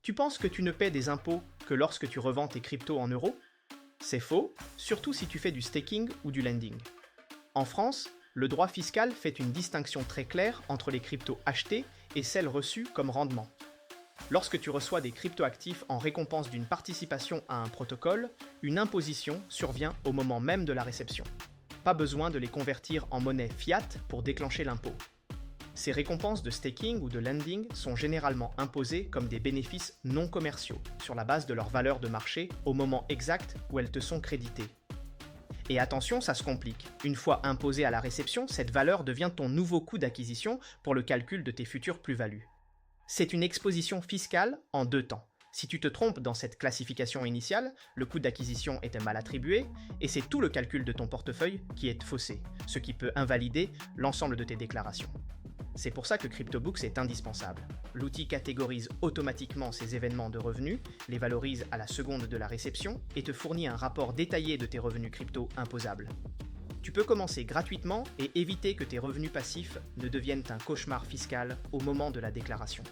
Tu penses que tu ne paies des impôts que lorsque tu revends tes cryptos en euros? C'est faux, surtout si tu fais du staking ou du lending. En France, le droit fiscal fait une distinction très claire entre les cryptos achetées et celles reçues comme rendement. Lorsque tu reçois des cryptoactifs en récompense d'une participation à un protocole, une imposition survient au moment même de la réception. Pas besoin de les convertir en monnaie fiat pour déclencher l'impôt. Ces récompenses de staking ou de lending sont généralement imposées comme des bénéfices non commerciaux, sur la base de leur valeur de marché au moment exact où elles te sont créditées. Et attention, ça se complique. Une fois imposée à la réception, cette valeur devient ton nouveau coût d'acquisition pour le calcul de tes futures plus-values. C'est une exposition fiscale en deux temps. Si tu te trompes dans cette classification initiale, le coût d'acquisition est mal attribué et c'est tout le calcul de ton portefeuille qui est faussé, ce qui peut invalider l'ensemble de tes déclarations. C'est pour ça que CryptoBooks est indispensable. L'outil catégorise automatiquement ces événements de revenus, les valorise à la seconde de la réception et te fournit un rapport détaillé de tes revenus crypto imposables. Tu peux commencer gratuitement et éviter que tes revenus passifs ne deviennent un cauchemar fiscal au moment de la déclaration.